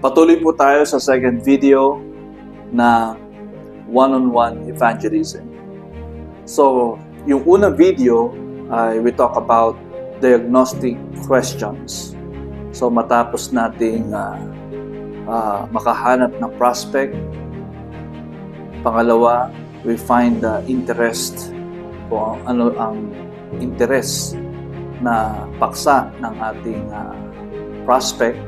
Patuloy po tayo sa second video na one-on-one evangelism. So, yung unang video ay we talk about diagnostic questions. So, matapos nating makahanap ng prospect. Pangalawa, we find the interest kung ano ang interest na paksa ng ating prospect.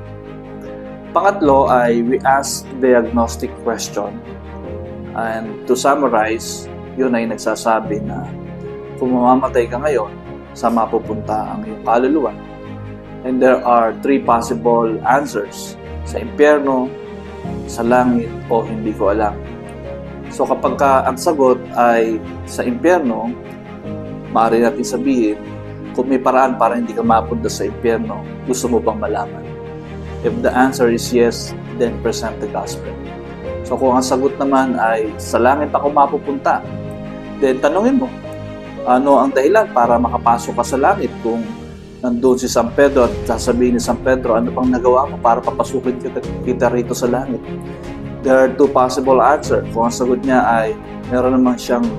Pangatlo ay we ask diagnostic question. And to summarize, yun ay nagsasabi na kung mamamatay ka ngayon, saan mapupunta ang iyong kaluluwa? And there are three possible answers. Sa impyerno, sa langit, o hindi ko alam. So kapag ang sagot ay sa impyerno, maaari natin sabihin, kung may paraan para hindi ka mapunta sa impyerno, gusto mo bang malaman? If the answer is yes, then present the gospel. So kung ang sagot naman ay sa langit ako mapupunta, then tanungin mo, ano ang dahilan para makapasok ka sa langit kung nandun si San Pedro at sasabihin ni San Pedro, ano pang nagawa mo para papasukin kita rito sa langit? There are two possible answers. Kung ang sagot niya ay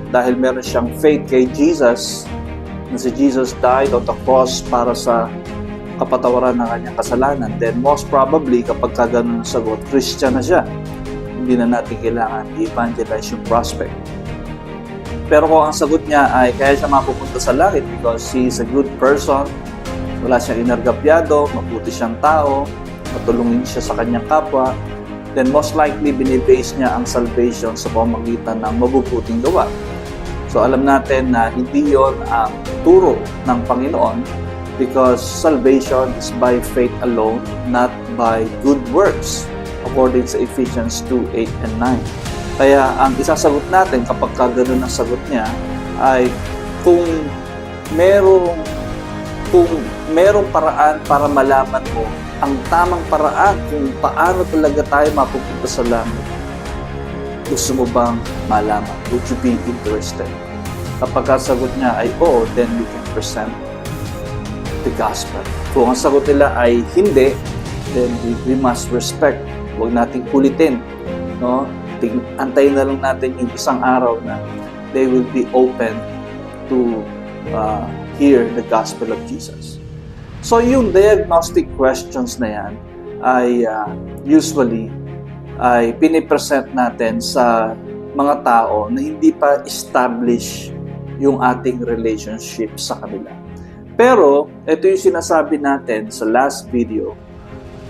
dahil meron siyang faith kay Jesus, na si Jesus died on the cross para sa kapatawaran ng kanyang kasalanan, then most probably kapag ganun ang sagot, Christian na siya. Hindi na natin kailangan i-evangelize yung prospect. Pero kung ang sagot niya ay kaya siya mapupunta sa langit because he is a good person, wala siyang inargapyado, mabuti siyang tao, matulungin siya sa kanyang kapwa, then most likely binibase niya ang salvation sa pamamagitan ng mabubuting gawa. So alam natin na hindi yon ang turo ng Panginoon because salvation is by faith alone, not by good works, according to Ephesians 2:8 and 9. Kaya ang isasagot natin kapag gano'n ang sagot niya ay kung merong paraan para malaman mo ang tamang paraan kung paano talaga tayo mapupunta sa langit. Gusto mo bang malaman? Would you be interested? Kapag ang sagot niya ay oo, then we can present the gospel. Kung ang sagot nila ay hindi, then we must respect. Huwag nating kulitin. No? Antayin na lang natin yung isang araw na they will be open to hear the gospel of Jesus. So yung diagnostic questions na yan ay usually ay pinipresent natin sa mga tao na hindi pa establish yung ating relationship sa kanila. Pero ito yung sinasabi natin sa last video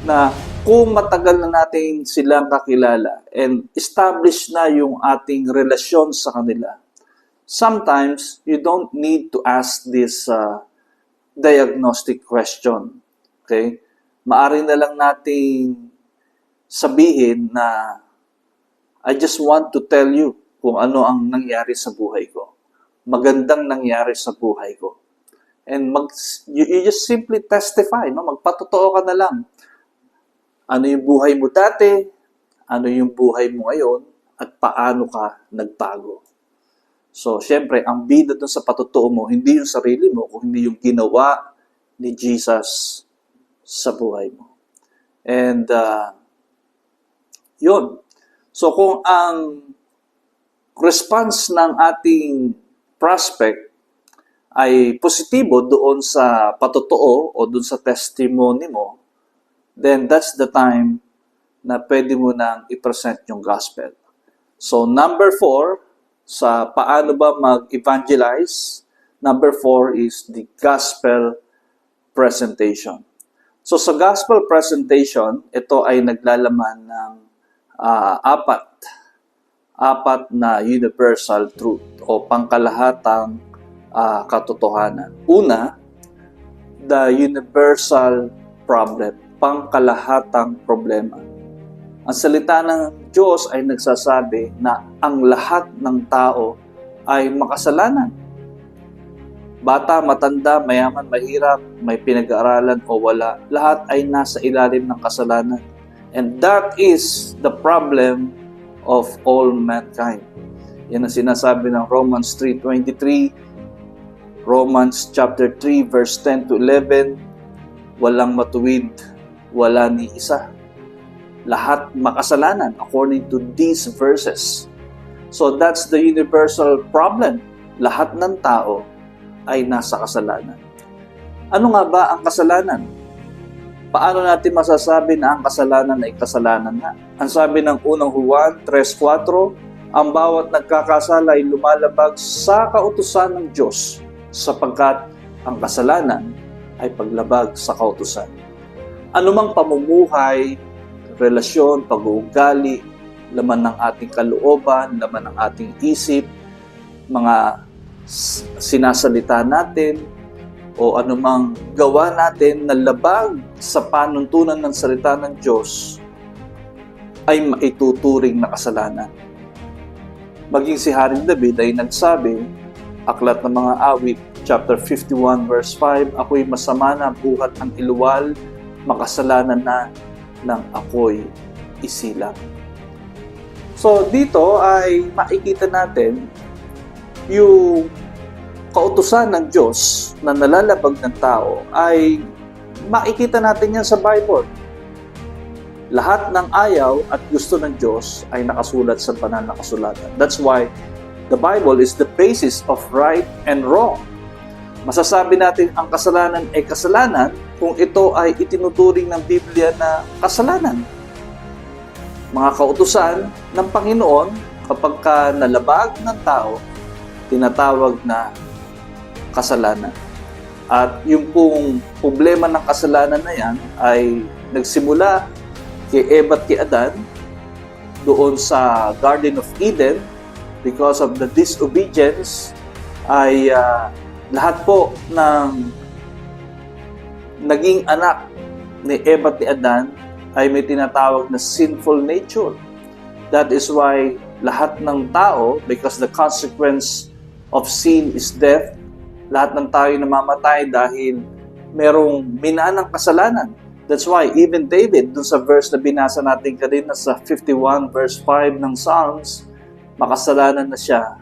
na kung matagal na natin silang kakilala and establish na yung ating relasyon sa kanila, sometimes you don't need to ask this diagnostic question. Okay? Maari na lang nating sabihin na I just want to tell you kung ano ang nangyari sa buhay ko. Magandang nangyari sa buhay ko. And you just simply testify, no? Magpatotoo ka na lang. Ano yung buhay mo dati, ano yung buhay mo ngayon, at paano ka nagbago. So, syempre, ang bida dun sa patotoo mo, hindi yung sarili mo, kung hindi yung ginawa ni Jesus sa buhay mo. And, yun. So, kung ang response ng ating prospect ay positibo doon sa patotoo o doon sa testimony mo, then that's the time na pwede mo nang i-present yung gospel. So, number 4, sa paano ba mag-evangelize, number 4 is the gospel presentation. So, sa gospel presentation, ito ay naglalaman ng apat na universal truth o pangkalahatang katotohanan. Una, the universal problem, pangkalahatang problema. Ang salita ng Diyos ay nagsasabi na ang lahat ng tao ay makasalanan. Bata, matanda, mayaman, mahirap, may pinag-aaralan o wala, lahat ay nasa ilalim ng kasalanan. And that is the problem of all mankind. Yan ang sinasabi ng Romans 3:23, Romans chapter 3 verse 10 to 11, walang matuwid, wala ni isa. Lahat makasalanan according to these verses. So that's the universal problem. Lahat ng tao ay nasa kasalanan. Ano nga ba ang kasalanan? Paano natin masasabi na ang kasalanan ay kasalanan na? Ang sabi ng unang Juan 3:4, ang bawat nagkakasala ay lumalabag sa kautusan ng Diyos sapagkat ang kasalanan ay paglabag sa kautusan. Anumang pamumuhay, relasyon, pag-uugali, laman ng ating kalooban, laman ng ating isip, mga sinasalita natin, o anumang gawa natin na labag sa panuntunan ng salita ng Diyos ay maituturing na kasalanan. Maging si Haring David ay nagsabi, Aklat ng Mga Awit, chapter 51, verse 5, ako'y masama na buhat ang iluwal, makasalanan na nang ako'y isilang. So dito ay makikita natin yung kautusan ng Diyos na nalalabag ng tao ay makikita natin yan sa Bible. Lahat ng ayaw at gusto ng Diyos ay nakasulat sa banal na kasulatan. That's why the Bible is the basis of right and wrong. Masasabi natin ang kasalanan ay kasalanan kung ito ay itinuturing ng Biblia na kasalanan. Mga kautusan ng Panginoon kapag ka nalabag ng tao, tinatawag na kasalanan. At yung pong problema ng kasalanan na yan ay nagsimula kay Eva at kay Adan doon sa Garden of Eden. Because of the disobedience ay lahat po ng naging anak ni Eva at ni Adan ay may tinatawag na sinful nature. That is why lahat ng tao, because the consequence of sin is death, lahat ng tayo namamatay dahil merong minanang kasalanan. That's why even David, dun sa verse na binasa natin kanina sa 51 verse 5 ng Psalms, makasalanan na siya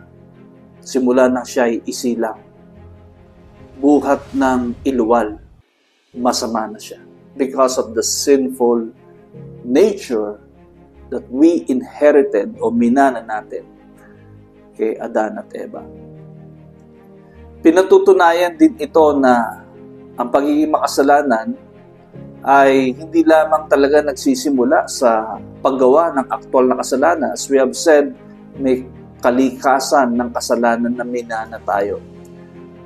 simula nang siya ay isilang. Buhat ng iluwal, masama na siya. Because of the sinful nature that we inherited o minana natin kay Adan at Eva. Pinatutunayan din ito na ang pagiging makasalanan ay hindi lamang talaga nagsisimula sa paggawa ng aktual na kasalanan. As we have said, may kalikasan ng kasalanan na minana tayo.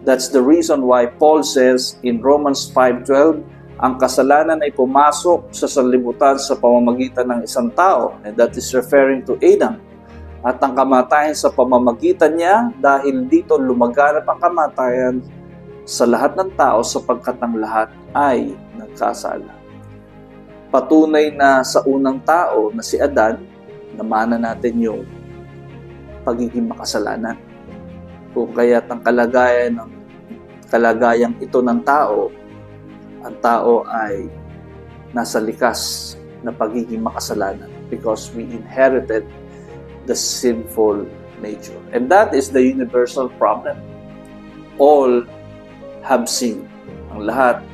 That's the reason why Paul says in Romans 5:12, ang kasalanan ay pumasok sa sanlibutan sa pamamagitan ng isang tao, and that is referring to Adam. At ang kamatayan sa pamamagitan niya, dahil dito lumaganap ang kamatayan sa lahat ng tao sapagkat ang lahat ay nagkasala. Patunay na sa unang tao na si Adan, namana natin yung pagiging makasalanan. Kung kaya't ang kalagayang ito ng tao, ang tao ay nasa likas na pagiging makasalanan because we inherited the sinful nature. And that is the universal problem. All have sinned. Ang lahat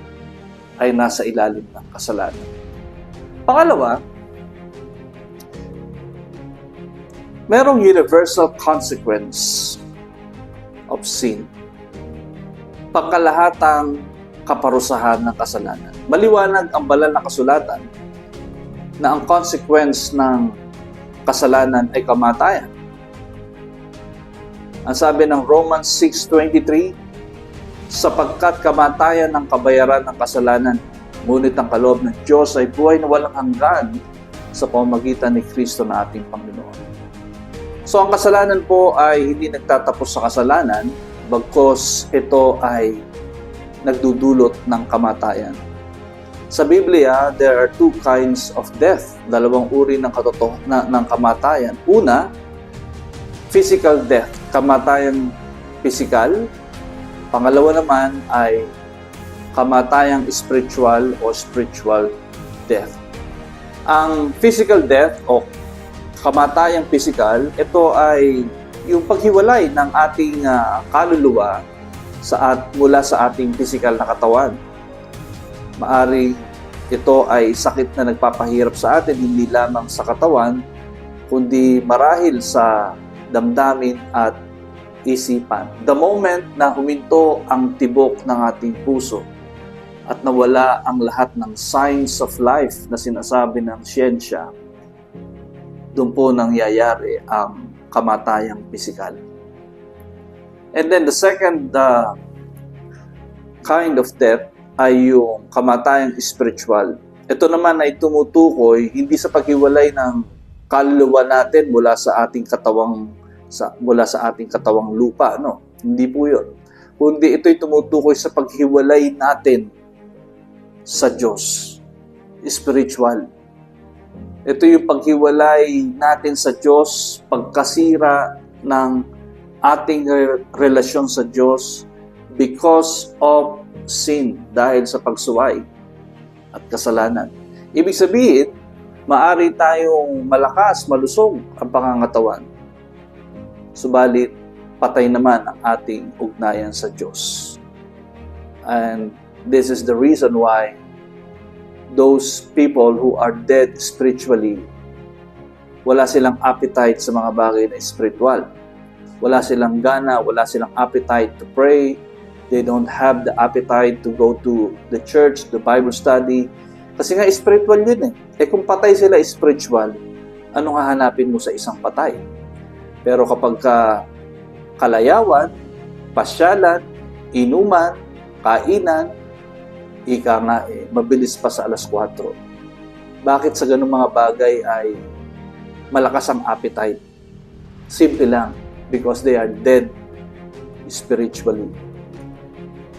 ay nasa ilalim ng kasalanan. Pangalawa, merong universal consequence of sin. Pangkalahatang kaparusahan ng kasalanan. Maliwanag ang banal na kasulatan na ang consequence ng kasalanan ay kamatayan. Ang sabi ng Romans 6:23, sapagkat kamatayan ang kabayaran ng kasalanan, ngunit ang kaloob ng Diyos ay buhay na walang hanggan sa pamamagitan ni Kristo na ating Panginoon. So ang kasalanan po ay hindi nagtatapos sa kasalanan, bagkus ito ay nagdudulot ng kamatayan. Sa Biblia, there are two kinds of death. Dalawang uri ng ng kamatayan. Una, physical death, kamatayang physical. Pangalawa naman ay kamatayang spiritual o spiritual death. Ang physical death o kamatayang physical, ito ay yung paghiwalay ng ating kaluluwa mula sa ating physical na katawan. Maari ito ay sakit na nagpapahirap sa atin, hindi lamang sa katawan, kundi marahil sa damdamin at isipan. The moment na huminto ang tibok ng ating puso at nawala ang lahat ng signs of life na sinasabi ng siyensya, doon po nangyayari ang kamatayang pisikal. And then the second kind of death ay yung kamatayang spiritual. Ito naman ay tumutukoy hindi sa paghiwalay ng kaluluwa natin mula sa ating katawang lupa, no? Hindi po 'yon. Kundi ito'y tumutukoy sa paghiwalay natin sa Diyos, spiritual. Ito yung paghiwalay natin sa Diyos, pagkasira ng ating relasyon sa Diyos because of sin, dahil sa pagsuway at kasalanan. Ibig sabihin, maari tayong malakas, malusog ang pangangatawan. Subalit, patay naman ang ating ugnayan sa Diyos. And this is the reason why those people who are dead spiritually, wala silang appetite sa mga bagay na spiritual. Wala silang gana, wala silang appetite to pray. They don't have the appetite to go to the church, the Bible study. Kasi nga spiritual yun eh. Kung patay sila spiritual, anong hahanapin mo sa isang patay? Pero kapag kalayawan, pasyalan, inuman, kainan, ika nga mabilis pa sa alas 4. Bakit sa ganung mga bagay ay malakas ang appetite? Simple lang, because they are dead spiritually.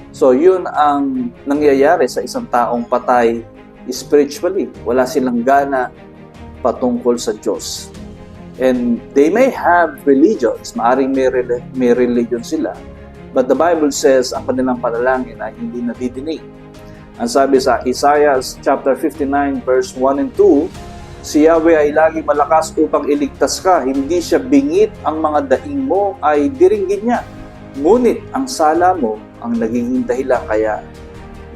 So yun ang nangyayari sa isang taong patay spiritually. Wala silang gana patungkol sa Diyos. And they may have religions, maaring may religion sila, but the Bible says ang kanilang panalangin ay hindi nadidinig. Ang sabi sa Isaiah chapter 59 verse 1 and 2, si Yahweh ay lagi malakas upang iligtas ka, hindi siya bingit, ang mga daing mo ay diringgin niya. Ngunit ang sala mo ang nagiging dahilan kaya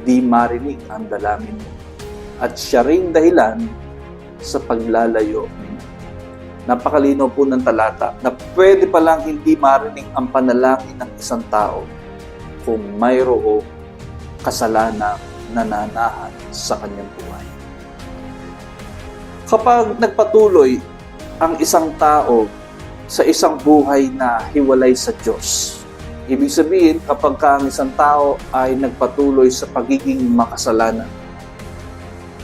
di marinig ang dalangin mo. At siya ring dahilan sa paglalayo. Napakalinaw po ng talata na pwede palang hindi marinig ang panalangin ng isang tao kung mayroong kasalanan nananahan sa kanyang buhay. Kapag nagpatuloy ang isang tao sa isang buhay na hiwalay sa Diyos, ibig sabihin kapag ang isang tao ay nagpatuloy sa pagiging makasalanan,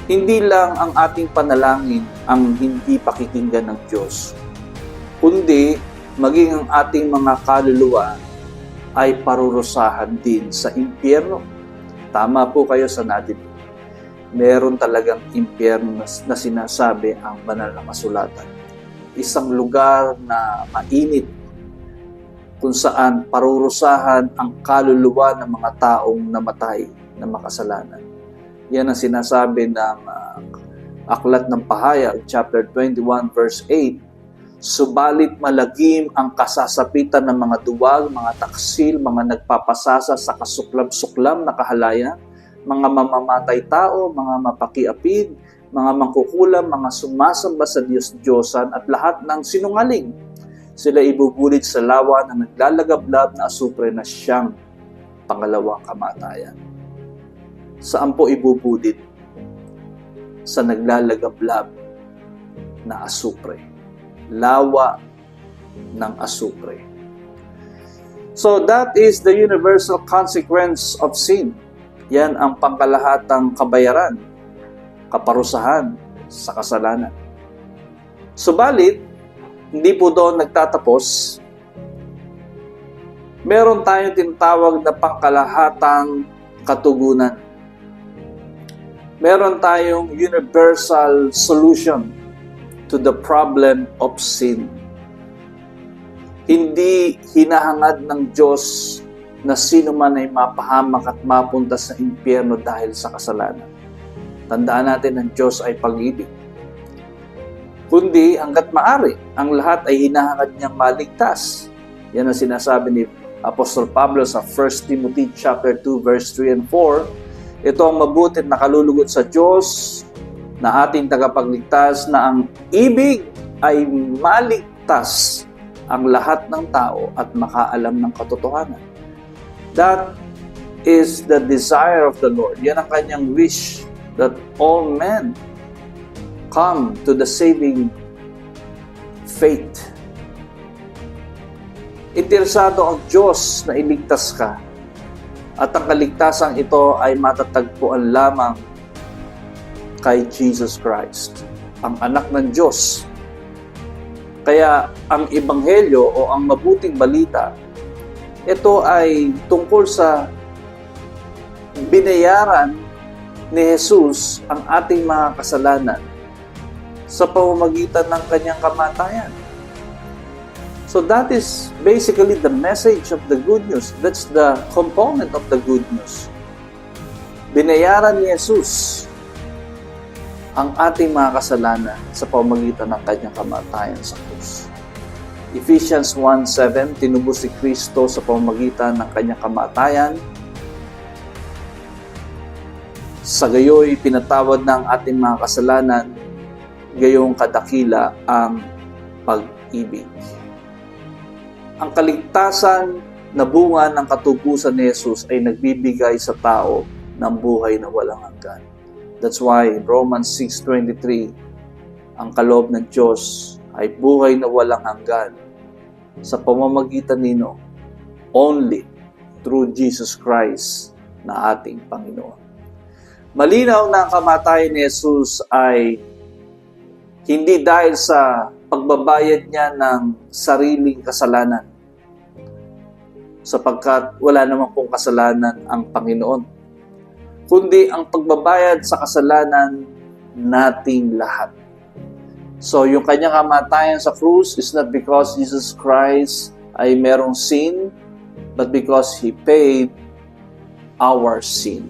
hindi lang ang ating panalangin ang hindi pakikinggan ng Diyos, kundi maging ang ating mga kaluluwa ay parurusahan din sa impyerno. Tama po kayo sa natin. Meron talagang impyerno na sinasabi ang banal na kasulatan. Isang lugar na mainit kung saan parurusahan ang kaluluwa ng mga taong namatay na makasalanan. Yan ang sinasabi ng Aklat ng Pahayag, chapter 21, verse 8. Subalit malagim ang kasasapitan ng mga duwag, mga taksil, mga nagpapasasa sa kasuklam-suklam na kahalayan, mga mamamatay tao, mga mapakiapid, mga mangkukulam, mga sumasamba sa Diyos-Diyosan at lahat ng sinungaling. Sila ibubulit sa lawa na naglalagablab na asupre na siyang pangalawang kamatayan. Saan po ibubulit? Sa naglalagablab na asupre. Lawa ng asupre. So that is the universal consequence of sin. Yan ang pangkalahatang kabayaran, kaparusahan sa kasalanan. Subalit, hindi po doon nagtatapos. Meron tayong tinatawag na pangkalahatang katugunan. Meron tayong universal solution to the problem of sin. Hindi hinahangad ng Diyos na sino man ay mapahamak at mapunta sa impyerno dahil sa kasalanan. Tandaan natin ang Diyos ay pag-ibig. Kundi hanggat maaari, ang lahat ay hinahangad niyang maligtas. Yan ang sinasabi ni Apostol Pablo sa 1 Timothy chapter 2 verse 3 and 4, ito ang mabuti at nakalulugod sa Diyos na ating tagapagligtas na ang ibig ay maligtas ang lahat ng tao at makaalam ng katotohanan. That is the desire of the Lord. Yan ang kanyang wish, that all men come to the saving faith. Interesado ang Diyos na iligtas ka, at ang kaligtasang ito ay matatagpuan lamang kay Jesus Christ, ang anak ng Diyos. Kaya ang ebanghelyo o ang mabuting balita, ito ay tungkol sa binayaran ni Jesus ang ating mga kasalanan sa pamamagitan ng kanyang kamatayan. So that is basically the message of the good news. That's the component of the good news. Binayaran ni Jesus ang ating mga kasalanan sa pamamagitan ng kanyang kamatayan sa krus. Ephesians 1:7, tinubos si Kristo sa pamamagitan ng kanyang kamatayan. Sa gayoy, pinatawad ng ating mga kasalanan, gayong kadakila ang pag-ibig. Ang kaligtasan na bunga ng katubusan ni Jesus ay nagbibigay sa tao ng buhay na walang hanggan. That's why in Romans 6:23, ang kaloob ng Diyos ay buhay na walang hanggan sa pamamagitan nino, only through Jesus Christ na ating Panginoon. Malinaw na ang kamatayan ni Jesus ay hindi dahil sa pagbabayad niya ng sariling kasalanan, sapagkat wala naman pong kasalanan ang Panginoon, kundi ang pagbabayad sa kasalanan nating lahat. So yung kanyang kamatayan sa krus is not because Jesus Christ ay merong sin, but because He paid our sin.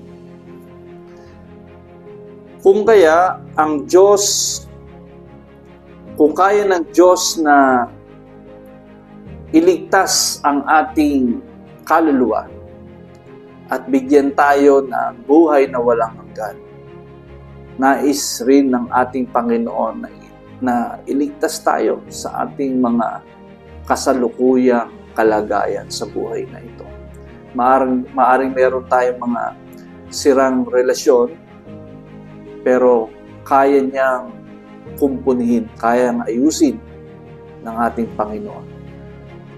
Kung kaya ang Diyos, kung kaya ng Diyos na iligtas ang ating kaluluwa at bigyan tayo ng buhay na walang hanggan, nais rin ng ating Panginoon na iligtas tayo sa ating mga kasalukuyang kalagayan sa buhay na ito. Maaring meron tayong mga sirang relasyon, pero kaya niyang kumpunihin, kaya niyang ayusin ng ating Panginoon.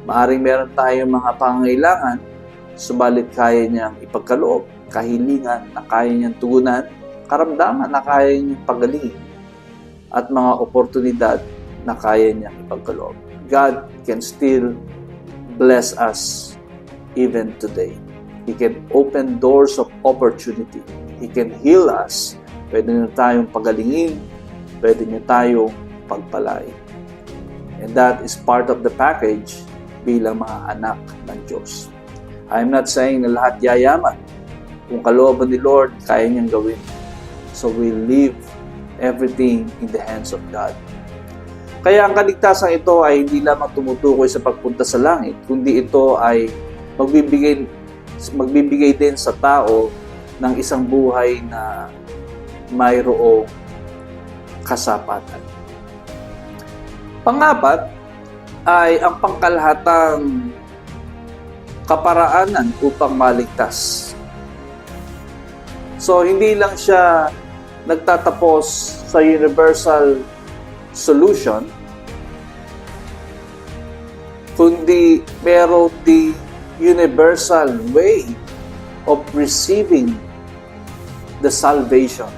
Maaring meron tayong mga pangangailangan, subalit kaya niyang ipagkaloob, kahilingan na kaya niyang tugunan, karamdaman na kaya niyang pagalingin, at mga oportunidad na kaya niyang ipagkaloob. God can still bless us even today. He can open doors of opportunity. He can heal us. Pwede niyo tayong pagalingin, pwede niyo tayong pagpalain. And that is part of the package bilang mga anak ng Diyos. I'm not saying na lahat yayaman. Kung kalooban ni Lord, kaya niyang gawin. So we leave everything in the hands of God. Kaya ang kaligtasan ito ay hindi lamang tumutukoy sa pagpunta sa langit, kundi ito ay magbibigay din sa tao ng isang buhay na mayroong kasapatan. Pangapat ay ang pangkalahatang kaparaanan upang maligtas. So, hindi lang siya nagtatapos sa universal solution, kundi meron the universal way of receiving the salvation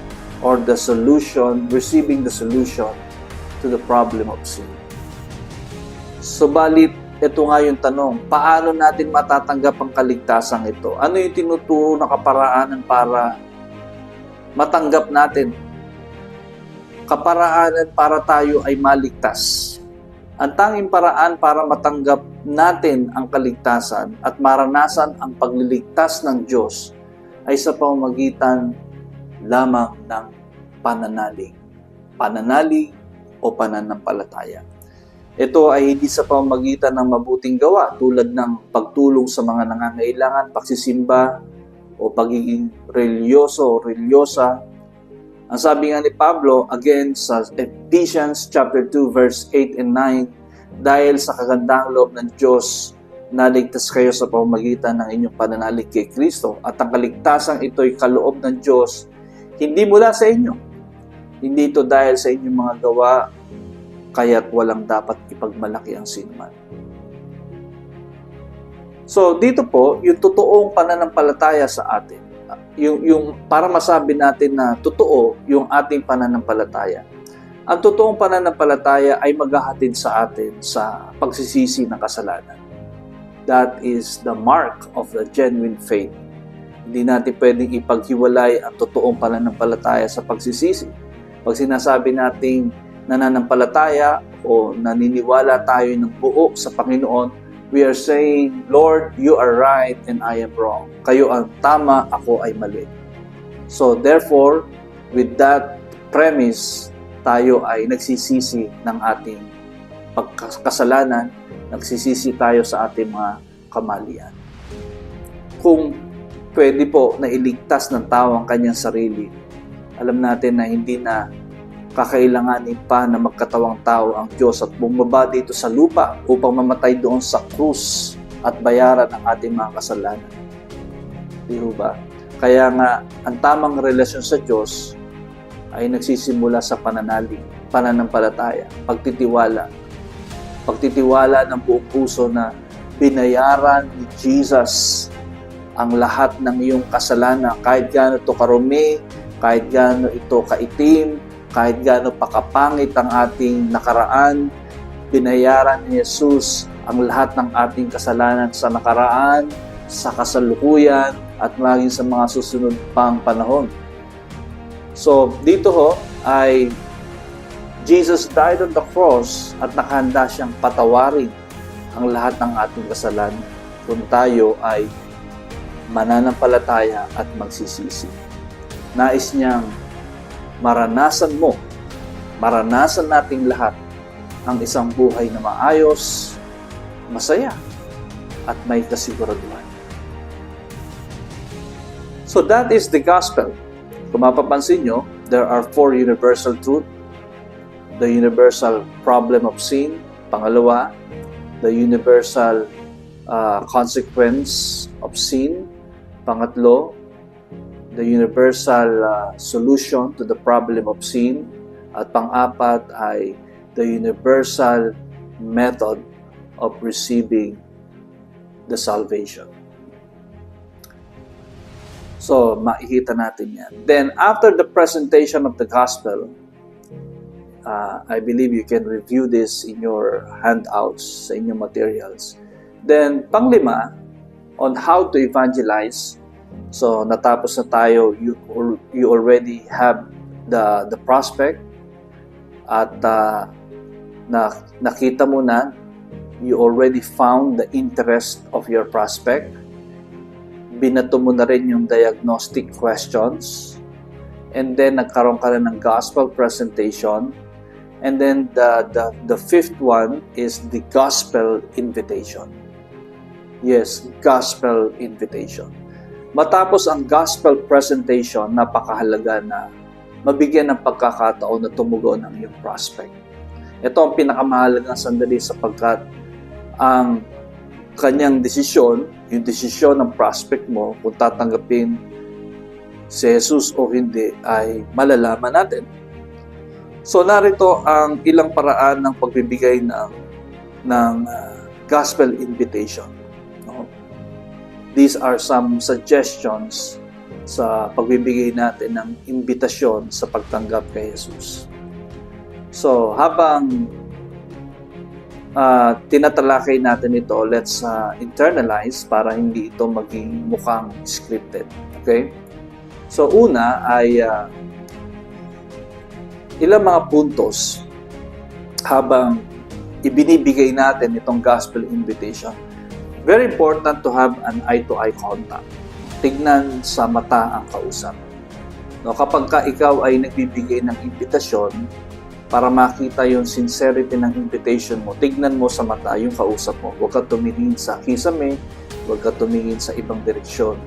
or the solution, receiving the solution to the problem of sin. Subalit, ito nga yung tanong, paano natin matatanggap ang kaligtasan ito? Ano yung tinuturo na kaparaanan para matanggap natin? Kaparaanan para tayo ay maligtas. Ang tanging paraan para matanggap natin ang kaligtasan at maranasan ang pagliligtas ng Diyos ay sa pamamagitan lamang ng pananalig. Pananalig o pananampalataya. Ito ay hindi sa pamamagitan ng mabuting gawa tulad ng pagtulong sa mga nangangailangan, pagsisimba, o pagiging religyoso o religyosa. Ang sabi nga ni Pablo, again sa Ephesians chapter 2 verse 8 and 9, dahil sa kagandahang loob ng Diyos, naligtas kayo sa pamamagitan ng inyong pananalig kay Kristo. At ang kaligtasang ito'y kaloob ng Diyos, hindi mula sa inyo. Hindi ito dahil sa inyong mga gawa, kaya't walang dapat ipagmalaki ang sinuman. So, dito po, yung totoong pananampalataya sa atin. Yung para masabi natin na totoo yung ating pananampalataya. Ang totoong pananampalataya ay maghahatid sa atin sa pagsisisi ng kasalanan. That is the mark of the genuine faith. Hindi natin pwedeng ipaghiwalay ang totoong pananampalataya sa pagsisisi. Pag sinasabi nating nananampalataya o naniniwala tayo ng buo sa Panginoon, we are saying, Lord, you are right and I am wrong. Kayo ang tama, ako ay mali. So therefore, with that premise, tayo ay nagsisisi ng ating pagkasalanan, nagsisisi tayo sa ating mga kamalian. Kung pwede po na iligtas ng tao ang kanyang sarili, alam natin na hindi na kakailanganin pa na magkatawang tao ang Diyos at bumaba dito sa lupa upang mamatay doon sa krus at bayaran ang ating mga kasalanan. Di ba? Kaya nga, ang tamang relasyon sa Diyos ay nagsisimula sa pananalig, pananampalataya, pagtitiwala. Pagtitiwala ng buong puso na binayaran ni Jesus ang lahat ng iyong kasalanan, kahit gaano ito karumi, kahit gaano ito kaitim, kahit gaano pakapangit ang ating nakaraan, binayaran ni Jesus ang lahat ng ating kasalanan sa nakaraan, sa kasalukuyan, at maging sa mga susunod pang panahon. So, dito ho ay Jesus died on the cross at nakahanda siyang patawarin ang lahat ng ating kasalanan kung tayo ay mananampalataya at magsisisi. Nais niyang maranasan mo, maranasan nating lahat ang isang buhay na maayos, masaya, at may kasiguraduhan. So that is the gospel. Kung mapapansin nyo, there are 4 universal truths. The universal problem of sin. Pangalawa, the universal consequence of sin. Pangatlo, the universal solution to the problem of sin. At pang-apat ay the universal method of receiving the salvation. So, makikita natin yan. Then, after the presentation of the gospel, I believe you can review this in your handouts, sa inyong materials. Then, panglima, on how to evangelize. So, natapos na tayo, you already have the prospect at nakita mo na, you already found the interest of your prospect. Binato mo na rin yung diagnostic questions. And then, nagkaroon ka na ng gospel presentation. And then, the fifth one is the gospel invitation. Yes, gospel invitation. Matapos ang gospel presentation, napakahalaga na mabigyan ng pagkakataon na tumugon ang iyong prospect. Ito ang pinakamahalagang sandali sapagkat ang kanyang desisyon, yung desisyon ng prospect mo kung tatanggapin si Jesus o hindi ay malalaman natin. So narito ang ilang paraan ng pagbibigay ng gospel invitation. No? These are some suggestions sa pagbibigay natin ng imbitasyon sa pagtanggap kay Jesus. So habang tinatalakay natin ito, let's internalize para hindi ito maging mukhang scripted. Okay? So una ay ilang mga puntos habang ibinibigay natin itong gospel invitation. Very important to have an eye-to-eye contact. Tignan sa mata ang kausap. No, kapag ikaw ay nagbibigay ng imbitasyon, para makita yung sincerity ng invitation mo, tignan mo sa mata yung kausap mo. Huwag ka tumingin sa kisame, huwag ka tumingin sa ibang direksyon.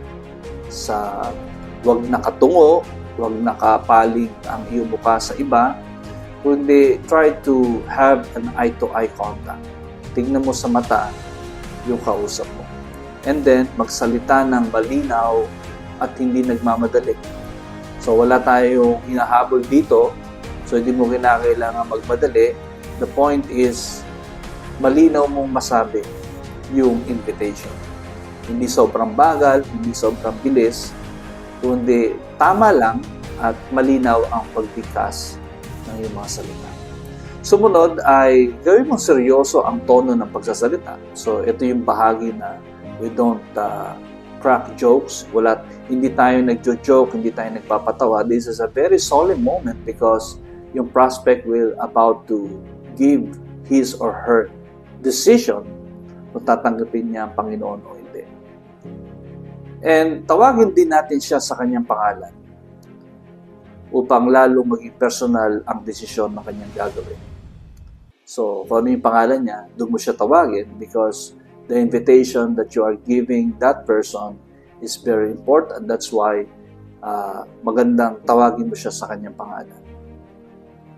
Huwag nakatungo, huwag nakapaling ang iyong mukha sa iba, kundi try to have an eye-to-eye contact. Tignan mo sa mata yung kausap mo. And then, magsalita ng malinaw at hindi nagmamadali. So, wala tayong hinahabol dito. So, hindi mo kinakailangan magmadali. The point is, malinaw mong masabi yung invitation. Hindi sobrang bagal, hindi sobrang bilis, kundi tama lang at malinaw ang pagbigkas ng iyong mga salita. Sumunod ay gawin mong seryoso ang tono ng pagsasalita. So, ito yung bahagi na we don't crack jokes. Hindi tayo nagjo-joke, hindi tayo nagpapatawa. This is a very solemn moment because yung prospect will about to give his or her decision kung tatanggapin niya ang Panginoon o hindi. And tawagin din natin siya sa kanyang pangalan upang lalo maging personal ang desisyon ng kanyang gagawin. So, kung ano yung pangalan niya, doon mo siya tawagin because the invitation that you are giving that person is very important. That's why magandang tawagin mo siya sa kanyang pangalan.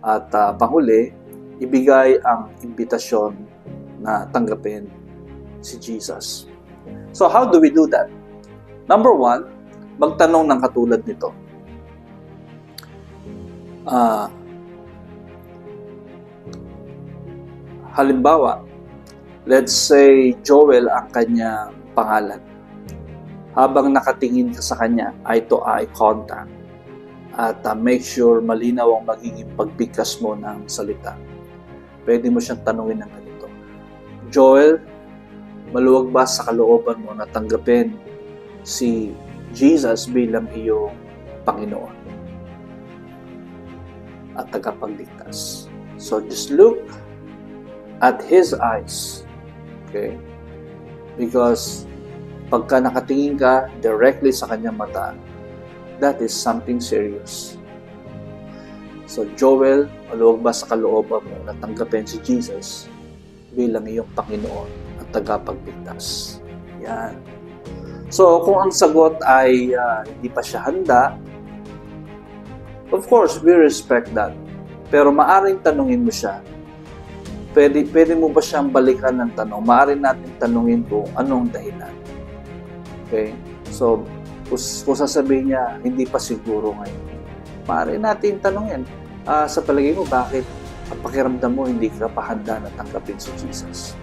At panghuli, ibigay ang imbitasyon na tanggapin si Jesus. So, how do we do that? Number one, magtanong ng katulad nito. Halimbawa, let's say Joel ang kanyang pangalan. Habang nakatingin ka sa kanya, eye-to-eye contact, at make sure malinaw ang magiging pagbigkas mo ng salita. Pwede mo siyang tanungin ng ganito. Joel, maluwag ba sa kalooban mo na tanggapin si Jesus bilang iyong Panginoon at tagapagligtas? So just look at His eyes. Okay? Because pagka nakatingin ka directly sa kanyang mata, that is something serious. So, Joel, maluwag ba sa kalooban mo na tanggapin si Jesus bilang iyong Panginoon at tagapagligtas? Yan. So, kung ang sagot ay hindi pa siya handa, of course, we respect that. Pero maaring tanungin mo siya. Pwede mo ba siyang balikan ng tanong? Maaring natin tanungin kung anong dahilan. Okay? So, kung sasabihin niya, hindi pa siguro ngayon. Maaari natin tanungin, sa palagay mo, bakit ang pakiramdam mo hindi ka pa handa na tanggapin si Jesus?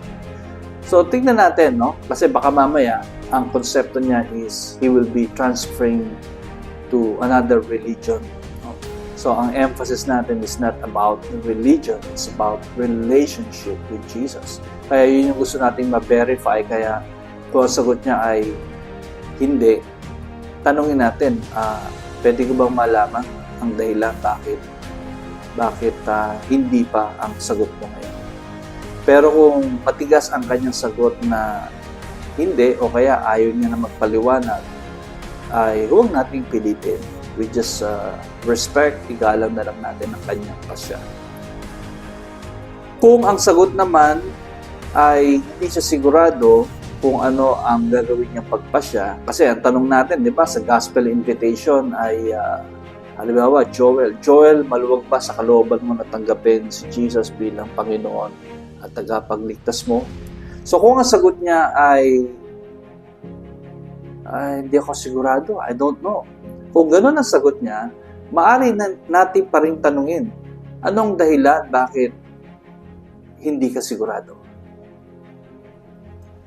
So, tingnan natin, no? Kasi baka mamaya, ang konsepto niya is he will be transferring to another religion. No? So, ang emphasis natin is not about religion, it's about relationship with Jesus. Kaya yun yung gusto nating ma-verify. Kaya kung ang sagot niya ay hindi, tanungin natin, pwede ko bang malaman ang dahilan bakit hindi pa ang sagot mo ngayon? Pero kung matigas ang kanyang sagot na hindi o kaya ayaw niya na magpaliwanag, ay huwag nating pilitin. We just respect, igalang na lang natin ang kanyang pasya. Kung ang sagot naman ay hindi siya sigurado kung ano ang gagawin niyang pagpasya. Kasi ang tanong natin, di ba, sa gospel invitation ay, halimbawa, Joel, maluwag ba sa kalooban mo na tanggapin si Jesus bilang Panginoon at tagapagligtas mo? So kung ang sagot niya ay hindi ako sigurado, I don't know. Kung gano'n ang sagot niya, maaari natin pa rin tanungin, anong dahilan bakit hindi ka sigurado?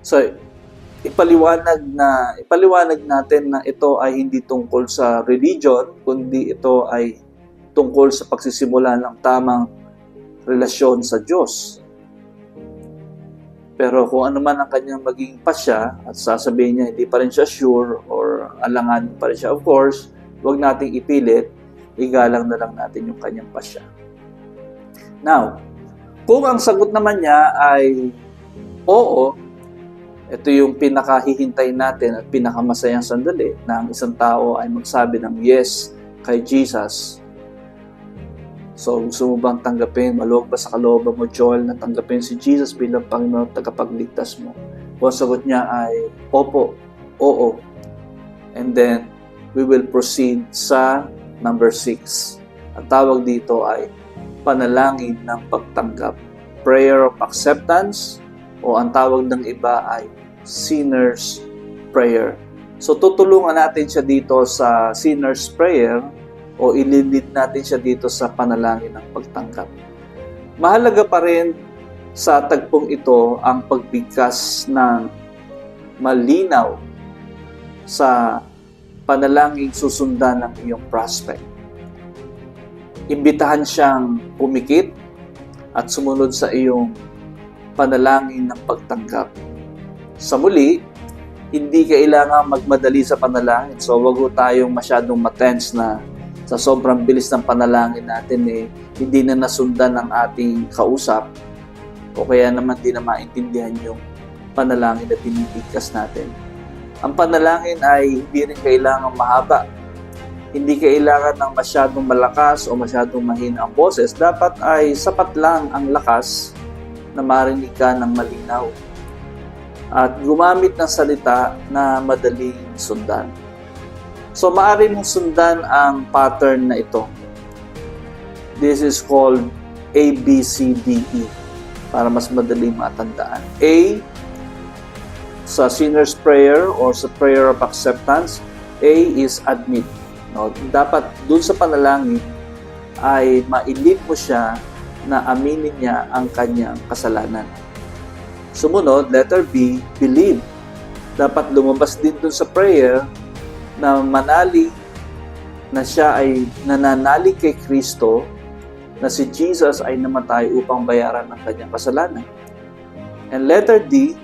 So, ipaliwanag natin na ito ay hindi tungkol sa religion, kundi ito ay tungkol sa pagsisimula ng tamang relasyon sa Diyos. Pero kung ano man ang kanyang maging pasya at sasabihin niya hindi pa rin siya sure or alangan pa rin siya, of course, huwag nating ipilit, igalang na lang natin yung kanyang pasya. Now, kung ang sagot naman niya ay oo, ito yung pinakahihintay natin at pinakamasayang sandali na ang isang tao ay magsabi ng yes kay Jesus. So, gusto mo bang tanggapin, maluwag ba sa kalooban mo, Joel, na tanggapin si Jesus bilang Panginoon at tagapagligtas mo? Kung sagot niya ay, opo, oo. And then, we will proceed sa number 6. Ang tawag dito ay panalangin ng pagtanggap. Prayer of acceptance, o ang tawag ng iba ay sinner's prayer. So, tutulungan natin siya dito sa sinner's prayer o ililid natin siya dito sa panalangin ng pagtanggap. Mahalaga pa rin sa tagpong ito ang pagbigkas ng malinaw sa panalangin susundan ng iyong prospect. Imbitahan siyang pumikit at sumunod sa iyong panalangin ng pagtanggap. Sa muli, hindi kailangan magmadali sa panalangin. So, wag tayong masyadong matense na sa sobrang bilis ng panalangin natin hindi na nasundan ng ating kausap o kaya naman di na maintindihan yung panalangin na pinipigkas natin. Ang panalangin ay hindi rin kailangan mahaba. Hindi kailangan ng masyadong malakas o masyadong mahina ang boses. Dapat ay sapat lang ang lakas na marinig ka ng malinaw. At gumamit ng salita na madaling sundan. So, maaari mong sundan ang pattern na ito. This is called ABCDE para mas madaling matandaan. A, sa sinner's prayer or sa prayer of acceptance, A is admit. No? Dapat dun sa panalangin ay mailip mo siya na aminin niya ang kanyang kasalanan. Sumunod, letter B, believe. Dapat lumabas din dun sa prayer na manalig na siya ay nananalig kay Kristo na si Jesus ay namatay upang bayaran ang kanyang kasalanan. And letter D,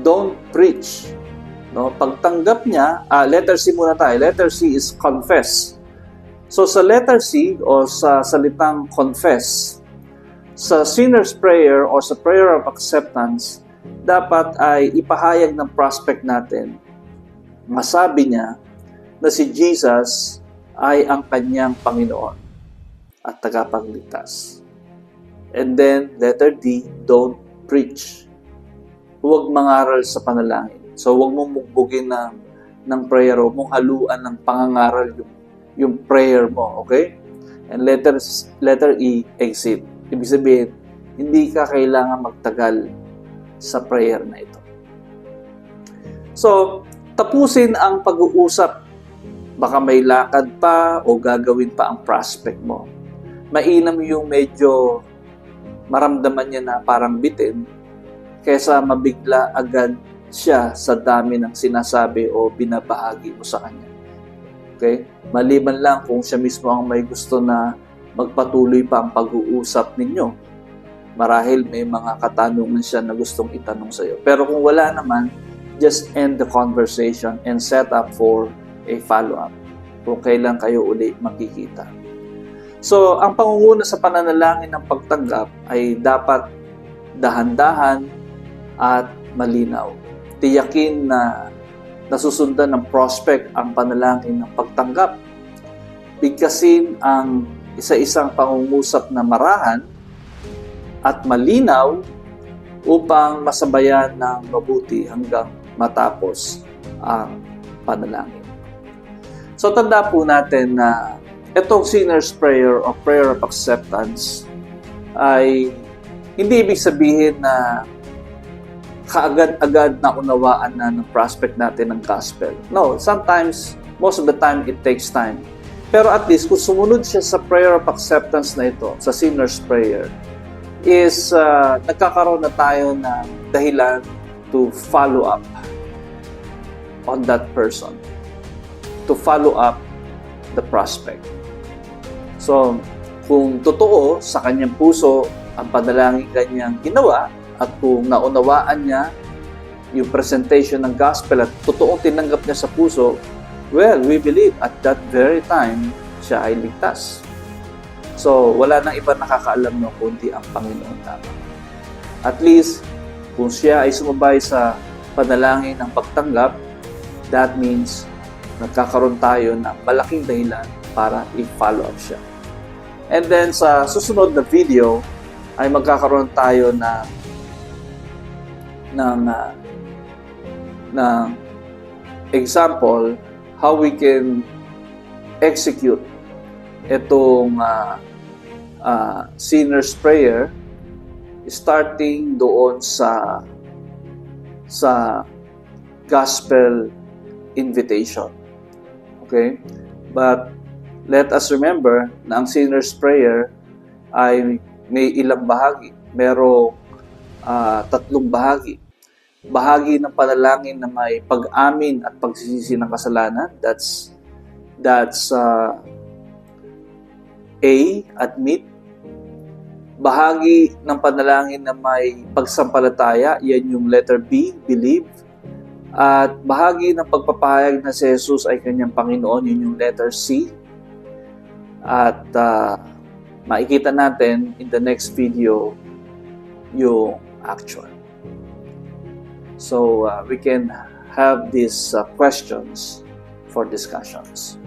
don't preach. No, pagtanggap niya, letter C muna tayo. Letter C is confess. So sa letter C o sa salitang confess, sa sinner's prayer o sa prayer of acceptance, dapat ay ipahayag ng prospect natin, masabi niya na si Jesus ay ang kanyang Panginoon at tagapagligtas. And then, letter D, don't preach. Huwag mangaral sa panalangin. So, huwag mong mugbugin ng prayer, huwag mong haluan ng pangangaral yung prayer mo, okay? And letter E, exit. Ibig sabihin, hindi ka kailangan magtagal sa prayer na ito. So, tapusin ang pag-uusap. Baka may lakad pa o gagawin pa ang prospect mo. Mainam yung medyo maramdaman niya na parang bitin kaysa mabigla agad siya sa dami ng sinasabi o binabahagi mo sa kanya. Okay? Maliban lang kung siya mismo ang may gusto na magpatuloy pa ang pag-uusap ninyo. Marahil may mga katanungan siya na gustong itanong sa iyo. Pero kung wala naman, just end the conversation and set up for a follow-up kung kailan kayo uli makikita. So, ang pangunguna sa pananalangin ng pagtanggap ay dapat dahan-dahan at malinaw. Tiyakin na nasusundan ng prospect ang panalangin ng pagtanggap. Bigkasin ang isa-isang pangungusap na marahan at malinaw upang masabayan ng mabuti hanggang matapos ang panalangin. So, tanda po natin na itong sinner's prayer o prayer of acceptance ay hindi ibig sabihin na kaagad-agad na unawaan na ng prospect natin ng gospel. No, sometimes, most of the time, it takes time. Pero at least, kung sumunod siya sa prayer of acceptance na ito, sa sinner's prayer, is nagkakaroon na tayo ng dahilan to follow up on that person. To follow up the prospect. So, kung totoo sa kanyang puso ang panalangin kanyang ginawa, at kung naunawaan niya yung presentation ng gospel at totoong tinanggap niya sa puso, well, we believe at that very time, siya ay ligtas. So, wala nang iba nakakaalam no, kundi ang Panginoon lamang. At least, kung siya ay sumabay sa panalangin ng pagtanggap, that means nagkakaroon tayo ng malaking dahilan para i-follow up siya. And then sa susunod na video ay magkakaroon tayo ng example how we can execute itong sinner's prayer starting doon sa gospel invitation. Okay? But let us remember na ang sinner's prayer ay may ilang bahagi. Merong 3 bahagi. Bahagi ng panalangin na may pag-amin at pagsisisi ng kasalanan. That's A, admit. Bahagi ng panalangin na may pagsampalataya, yan yung letter B, believe. At bahagi ng pagpapahayag na si Jesus ay kanyang Panginoon, yun yung letter C. At makikita natin in the next video yung actual. So we can have these questions for discussions.